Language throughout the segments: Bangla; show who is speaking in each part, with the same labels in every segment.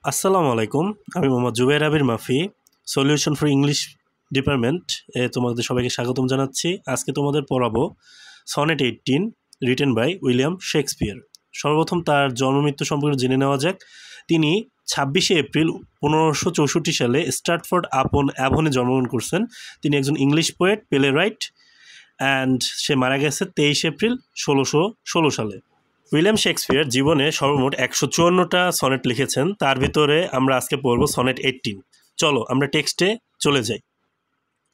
Speaker 1: আসসালামু আলাইকুম। আমি মোহাম্মদ জুবাইর আবির মাফি, সলিউশন ফর ইংলিশ ডিপার্টমেন্ট তোমাদের সবাইকে স্বাগতম জানাচ্ছি। আজকে তোমাদের পড়াবো sonnet 18 written by William Shakespeare. সর্বপ্রথম তার জন্মমৃত্যু সম্পর্কে জেনে নেওয়া যাক। তিনি 26শে এপ্রিল 1564 সালে স্ট্র্যাটফোর্ড আপন অ্যাভনে জন্মগ্রহণ করছেন। তিনি একজন ইংলিশ পোয়েট, প্লেরাইট, অ্যান্ড সে মারা গেছে 23 এপ্রিল 1616 সালে। উইলিয়াম শেক্সপিয়ার জীবনে সর্বমোট 154টা সনেট লিখেছেন। তার ভিতরে আমরা আজকে পড়ব সনেট 18। চলো আমরা টেক্সটে চলে যাই।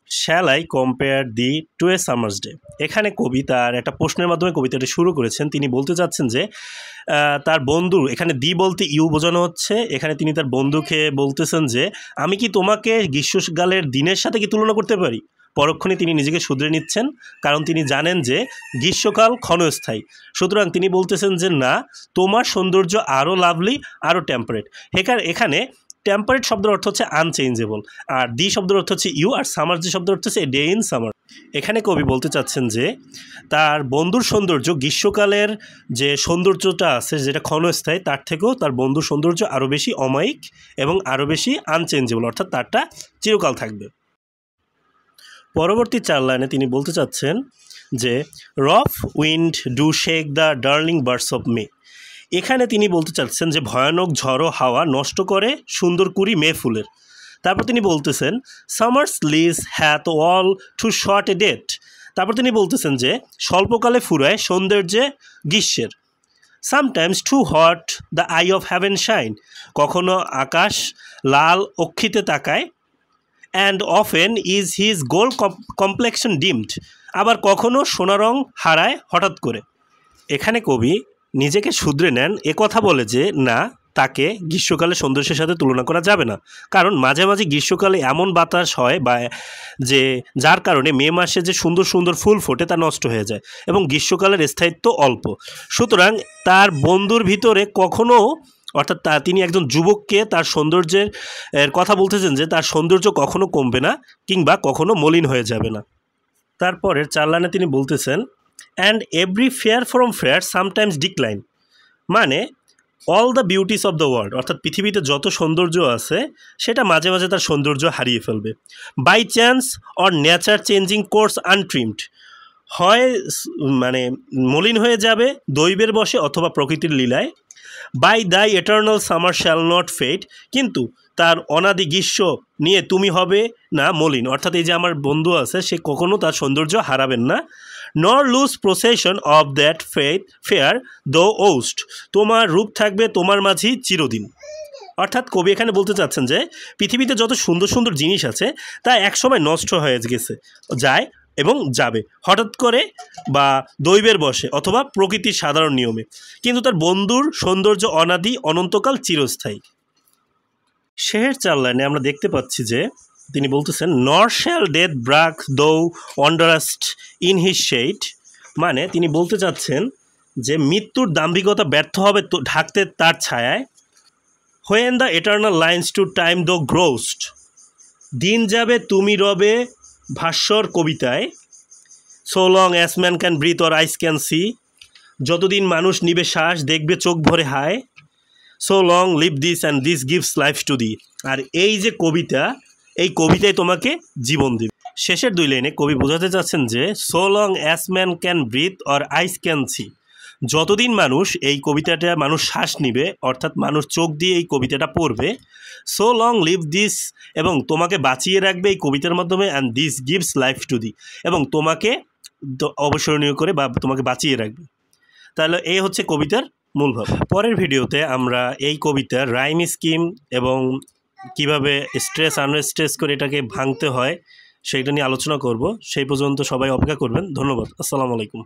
Speaker 1: Shall I compare thee to a summer's day. এখানে কবি তার একটা প্রশ্নের মাধ্যমে কবিতাটি শুরু করেছেন। তিনি বলতে চাচ্ছেন যে তার বন্ধু, এখানে দি বলতে ইউ বোঝানো হচ্ছে। এখানে তিনি তার বন্ধুকে বলতেছেন যে আমি কি তোমাকে গ্রীষ্মকালের দিনের সাথে কি তুলনা করতে পারি। পরক্ষণে তিনি নিজেকে শুধরে নিচ্ছেন, কারণ তিনি জানেন যে গ্রীষ্মকাল ক্ষণস্থায়ী। সুতরাং তিনি বলতেছেন যে না, তোমার সৌন্দর্য আরও লাভলি, আরও টেম্পারেট। এখানে টেম্পারেট শব্দের অর্থ হচ্ছে আনচেঞ্জেবল, আর দি শব্দের অর্থ হচ্ছে ইউ, আর সামার যে শব্দের অর্থ হচ্ছে এ ডে ইন সামার। এখানে কবি বলতে চাচ্ছেন যে তার বন্ধুর সৌন্দর্য গ্রীষ্মকালের যে সৌন্দর্যটা আছে, যেটা ক্ষণস্থায়ী, তার থেকেও তার বন্ধুর সৌন্দর্য আরও বেশি অমায়িক এবং আরও বেশি আনচেঞ্জেবল, অর্থাৎ তারটা চিরকাল থাকবে। পরবর্তী 4 লাইনে তিনি বলতে চাচ্ছেন যে rough wind do shake the darling birds of May. এখানে তিনি বলতে চাচ্ছেন যে ভয়ানক ঝড়ো হাওয়া নষ্ট করে সুন্দর কুড়ি মে ফুলের। তারপর তিনি বলতেছেন summer's lease hath all too short a date. তারপর তিনি বলতেছেন যে স্বল্পকালে ফুরায় সৌন্দর্যে গ্রীষ্মের। Sometimes too hot the eye of heaven shine. কখনো আকাশ লাল অক্ষিতে তাকায়। And often is his gold complexion dimmed. আবার কখনো সোনা রং হারায় হঠাৎ করে। এখানে কবি নিজেকে শুধরে নেন, কথা বলে যে না, তাকে গ্রীষ্মকালে সৌন্দর্যের সাথে তুলনা করা যাবে না, কারণ মাঝে মাঝে গ্রীষ্মকালে এমন বাতাস হয় বা যে যার কারণে মে মাসে যে সুন্দর সুন্দর ফুল ফোটে তা নষ্ট হয়ে যায় এবং গ্রীষ্মকালের স্থায়িত্ব অল্প। সুতরাং তার বন্ধুর ভিতরে কখনো, অর্থাৎ তিনি একজন যুবককে তার সৌন্দর্যের কথা বলতেছেন যে তার সৌন্দর্য কখনো কমবে না কিংবা কখনো মলিন হয়ে যাবে না। তারপরের 4 লাইনে তিনি বলতেছেন and every fair from fair sometimes decline. মানে all the beauties of the world, অর্থাৎ পৃথিবীতে যত সৌন্দর্য আছে সেটা মাঝে মাঝে তার সৌন্দর্য হারিয়ে ফেলবে। By chance or nature changing course untrimmed. হয় মানে মলিন হয়ে যাবে দৈবের বশে অথবা প্রকৃতির লীলায়। By the eternal summer shall not fade. কিন্তু তার অনাদি গ্রীষ্ম নিয়ে তুমি হবে না মলিন, অর্থাৎ এই যে আমার বন্ধু আছে সে কখনো তার সৌন্দর্য হারাবেন না। Nor lose possession of that fair thou ow'st. তোমার রূপ থাকবে তোমার মাঝেই চিরদিন। অর্থাৎ কবি এখানে বলতে চাচ্ছেন যে পৃথিবীতে যত সুন্দর সুন্দর জিনিস আছে তা একসময় নষ্ট হয়ে গেছে, যায় এবং যাবে হঠাৎ করে বা দৈবের বশে অথবা প্রকৃতির সাধারণ নিয়মে, কিন্তু তার বন্ধুর সৌন্দর্য অনাদি, অনন্তকাল, চিরস্থায়ী। শেষের 4 লাইনে আমরা দেখতে পাচ্ছি যে তিনি বলতেছেন নর শ্যাল ডেথ ব্রাক দো ওয়ান্ডারাস্ট ইন হিজ শেড। মানে তিনি বলতে চাচ্ছেন যে মৃত্যুর দাম্ভিকতা ব্যর্থ হবে তো ঢাকতে তার ছায়ায়। When the eternal lines to time thou grow'st. দিন যাবে তুমি রবে ভাস্বর কবিতায়। So long as man can breathe or eyes can see. যতদিন মানুষ নিবে শ্বাস দেখবে চোখ ভরে হায়। So long live this and this gives life to thee. আর এই যে কবিতা, এই কবিতায় তোমাকে জীবন দেবে। শেষের 2 লাইনে কবি বোঝাতে চাচ্ছেন যে so long as man can breathe or eyes can see. যতদিন মানুষ এই কবিতাটা মানুষ শ্বাস নিবে, অর্থাৎ মানুষ চোখ দিয়ে এই কবিতাটা পড়বে। সো লং লিভ দিস, এবং তোমাকে বাঁচিয়ে রাখবে এই কবিতার মাধ্যমে। And this gives life to দি, এবং তোমাকে অবসরণীয় করে বা তোমাকে বাঁচিয়ে রাখবে। তাহলে এই হচ্ছে কবিতার মূল ভাব। পরের ভিডিওতে আমরা এই কবিতার রাইম স্কিম এবং কিভাবে স্ট্রেস আনস্ট্রেস করে এটাকে ভাঙতে হয় সেইটা নিয়ে আলোচনা করব। সেই পর্যন্ত সবাই অপেক্ষা করবেন। ধন্যবাদ। আসসালামু আলাইকুম।